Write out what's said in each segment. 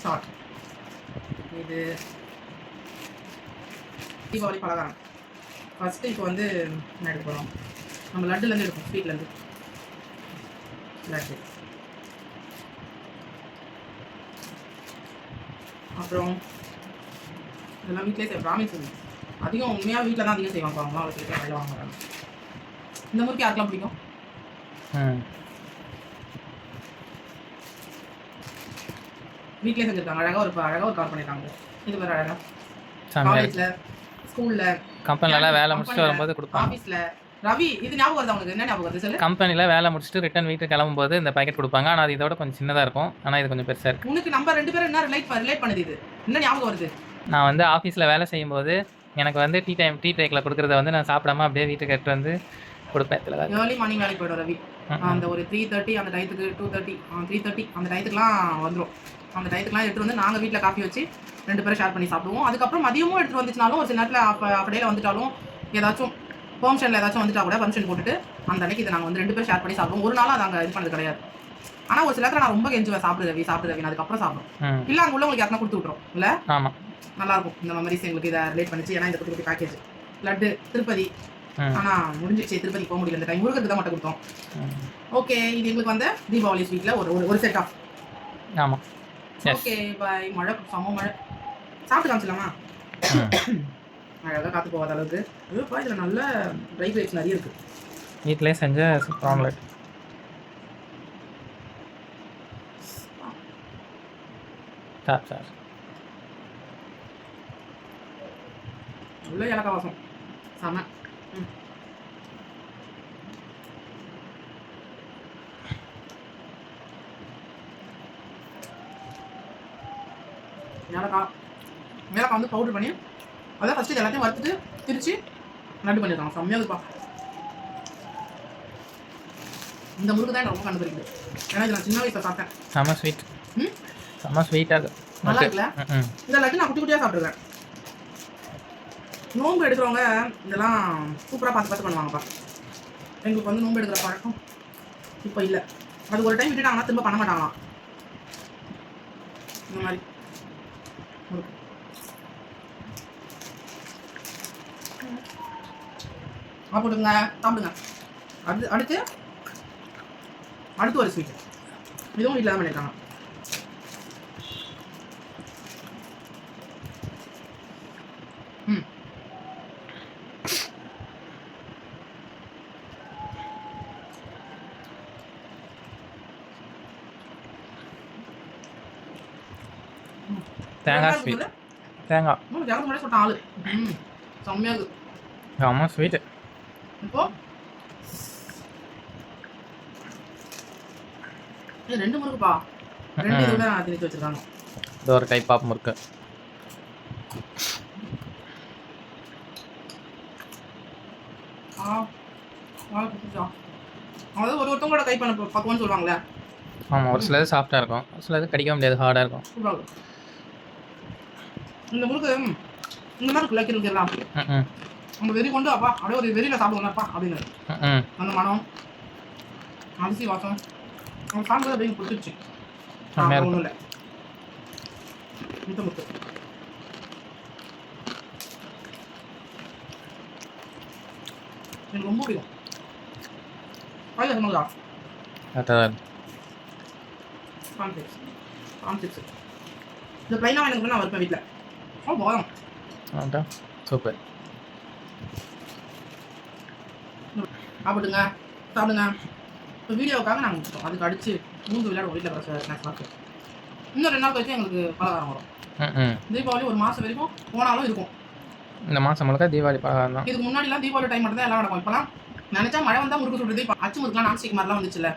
Start. இது தீபாவளி பலகாரம். First இப்போ வந்து என்ன எடுக்க போகிறோம்? நம்ம லட்டுலேருந்து எடுப்போம், ஸ்வீட்லேருந்து லட்டு. அப்புறம் இதெல்லாம் வீட்டிலே செய்வோம். பிராமின்ஸ் அதிகம் உண்மையாக வீட்டில் தான் அதிகம் செய்வாங்க. அவங்களாம் அவளுக்கு வீட்டில் வெளில வாங்க மாட்டாங்க. இந்த முறுக்கு யாருக்கெல்லாம் பிடிக்கும்? வீட்டிலே செஞ்சுருக்காங்க. அழகாக ஒரு கவர் பண்ணியிருக்காங்க. இது வேறு அழகாக காலேஜில் ஸ்கூலில் கம்பெனிலலாம் வேலை முடிச்சுட்டு வரும்போது கொடுப்பாங்க. ஆஃபீஸில் ரவி இது ஞாபகம் வருது உங்களுக்கு? என்ன ஞாபகம் வருது சொல்லு? கம்பெனியில் வேலை முடிச்சுட்டு ரிட்டன் வீட்டுக்கு கிளம்பும்போது இந்த பேக்கெட் கொடுப்பாங்க. ஆனால் அது இதோட கொஞ்சம் சின்னதாக இருக்கும். ஆனால் இது கொஞ்சம் பெருசாக இருக்குது. உனக்கு நம்ம 2 பேரும் என்ன ரிலேட் பண்ணுது? இது என்ன ஞாபகம் வருது? நான் வந்து ஆஃபீஸில் வேலை செய்யும்போது எனக்கு வந்து டீ பிரேக்கில் கொடுக்குறத வந்து நான் சாப்பிடாம அப்படியே வீட்டுக்கு எடுத்து வந்து கொடுப்பேன். ஏர்லி மார்னிங் வேலைக்கு போய்டும் ரவி. அந்த ஒரு 3:30 அந்த டயத்துக்கு 2:30 3:30 அந்த டயத்துக்குலாம் வந்துடும். அந்த டயத்துக்குலாம் எடுத்துகிட்டு வந்து நாங்கள் வீட்டில் காஃபி வச்சு 2 பேரும் ஷேர் பண்ணி சாப்பிடுவோம். அதுக்கப்புறம் மதியமும் எடுத்துகிட்டு வந்துச்சுனாலும் ஒரு சில நேரத்தில் அப்படியே வந்துட்டாலும் ஏதாச்சும் பெர்மிஷனில் ஏதாச்சும் வந்துட்டா கூட பர்மிஷன் போட்டுட்டு அந்த அன்னைக்கு இதை நாங்கள் வந்து 2 பேரும் ஷேர் பண்ணி சாப்பிடுவோம். ஒரு நாளாக நாங்கள் இது பண்ணது கிடையாது. ஆனால் ஒரு சில நேரத்தில் நான் ரொம்ப கெஞ்சுவேன், சாப்பிடு ரவி அதுக்கப்புறம் சாப்பிடும். இல்லை அங்கே உள்ளவங்களுக்கு யாருன்னா கொடுத்து விட்றோம். இல்லை ஆமாம், நல்லாயிருக்கும். இந்த மெமரிஸ் எங்களுக்கு இதை ரிலேட் பண்ணிச்சு. ஏன்னா இந்த குட்டி குட்டி பேக்கேஜ் லட்டு திருப்பதி. ஆனால் முடிஞ்சிச்சு, திருப்பதி போக முடியல. இந்த டைம் முருகருக்கு தான் மட்டும் கொடுத்தோம். ஓகே, இது எங்களுக்கு வந்து தீபாவளி ஸ்வீட்டில் ஒரு செட் ஆஃப். ஆமாம், ஓகே பாய். மழை சம மழை. சாப்பிட்டு காமிச்சிடலாமா? அழகாக காற்று போகாத அளவுக்கு. ஐயோப்பா, இதில் நல்ல ட்ரை கிரேப்ஸ் நிறைய இருக்குது. வீட்டிலே செஞ்ச ஆம்லெட். சார் நல்ல ஏலக்காய் வாசம் செம. ஏலக்காய் வந்து பவுடர் பண்ணி அதான் ஃபஸ்ட்டு எல்லாத்தையும் வறுத்துட்டு திரிச்சு லட்டு பண்ணியிருக்காங்க. செம்மையாக இருக்குப்பா. இந்த முறுக்கு தான் எனக்கு ரொம்ப கண்டுபிடிக்குது. ஏன்னா இது நான் சின்ன வயசில் சாப்பிட்டேன். செம்ம ஸ்வீட். செம்ம ஸ்வீட்டாக நல்லா இருக்குல்ல? இந்த லட்டு நான் குட்டி குட்டியாக சாப்பிட்ருக்கேன். நோன்பு எடுக்கிறவங்க இதெல்லாம் சூப்பராக பார்த்து பண்ணுவாங்கப்பா. எங்களுக்கு வந்து நோன்பு எடுக்கிற பழக்கம் இப்போ இல்லை. அது ஒரு டைம் விட்டுட்டாங்கன்னா திரும்ப பண்ண மாட்டாங்களாம். இந்த மாதிரி போட்டுங்க, சாப்பிடுங்க. அடுத்து ஒரு ஸ்வீட் இதுவும் வீட்டில் தான் பண்ணியிருக்காங்க. தேங்காய் ஸ்வீட். தேங்காய் முன்னாடி சொல்லிட்டான் ஆளு. செம்மையாக இருக்குது. ஆமாம், ஸ்வீட்டு. இப்போ இது 2 முறுக்குப்பா. 2 இதோட திணிச்சு வச்சிருக்காங்க. இது ஒரு கைப்பாப் முறுக்கு. அதாவது ஒருத்தவங்களோட கை பண்ண பக்குவம்னு சொல்லுவாங்களே. ஆமாம், ஒரு சிலது சாஃப்டாக இருக்கும், ஒரு சிலது கடிக்க முடியாது, ஹார்டாக இருக்கும். இந்த முறுக்கு இந்த மாதிரி கிளைக்கிறது எல்லாம் அந்த வெறி கொண்டு அப்பா அப்படியே ஒரு வெறியில் சாப்பிடுவோம்ப்பா அப்படின்னு அந்த மனம் அரிசி வாசம் அவங்க சாப்பிடுறது அப்படின்னு பிடிச்சிருச்சு. ஒன்றும் இல்லை முத்து எனக்கு ரொம்ப பிடிக்கும். காலையில் சொன்னதா கான்செப்ட்ஸ் இந்த ப்ளைனாக எனக்கு நான் வைப்பேன் வீட்டில். போதும், சூப்பர். சாப்பிடுங்க. இப்போ வீடியோவுக்காக நாங்கள் முடிச்சிட்டோம். அதுக்கு அடித்து மூந்து விளையாடுவோம் வீட்டில் ஸ்நாக்ஸ் பார்த்து. இன்னும் 2 நாள் கழிச்சு எங்களுக்கு பலகாரம் வரும். தீபாவளி ஒரு மாதம் வரைக்கும் போனாலும் இருக்கும். இந்த மாதம் முழுக்க தீபாவளி பலகாரம் தான். இதுக்கு முன்னாடிலாம் தீபாவளி டைம் மட்டும் தான் எல்லாம் நடக்கும். இப்போலாம் நினச்சா மழை வந்தால் முறுக்கு சுடுறது. இப்போ அச்சு முறுக்கலாம் நான்ஸ்டிக் மாதிரிலாம் வந்துச்சுல்ல,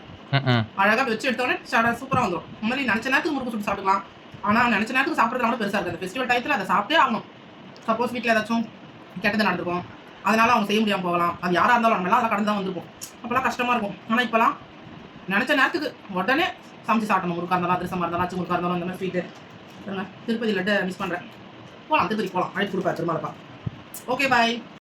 அழகாக வச்சு எடுத்தோடனே சூப்பராக வந்துடும். முன்னாடி நினச்ச நேரத்துக்கு முறுக்கு சுட்டு சாப்பிட்டுக்கலாம். ஆனால் நினச்ச நேரத்துக்கு சாப்பிட்றதுனால பெருசாக இருக்குது. அந்த ஃபெஸ்டிவல் டயத்தில் அதை சாப்பிட்டே ஆகணும். சப்போஸ் வீட்டில் ஏதாச்சும் கெட்டது நடந்திருக்கும், அதனால அவங்க செய்ய முடியாமல் போகலாம். அது யாராக இருந்தாலும் நம்மளாம் அதெல்லாம் கடந்து தான் வந்திருக்கும். அப்போல்லாம் கஷ்டமாக இருக்கும். ஆனால் இப்போலாம் நினச்ச நேரத்துக்கு உடனே சமைச்சு சாப்பிடணும். முறுக்காக இருந்தாலும் அதிரசமாக இருந்தாலும் அச்சு முறுக்காக இருந்தாலும் இந்த மாதிரி ஸ்வீட்டு. திருப்பதி லட்டு மிஸ் பண்ணுறேன். போகலாம், திருப்பதி போகலாம். அழைப்பு கொடுப்பா திருமலப்பா. Okay bye.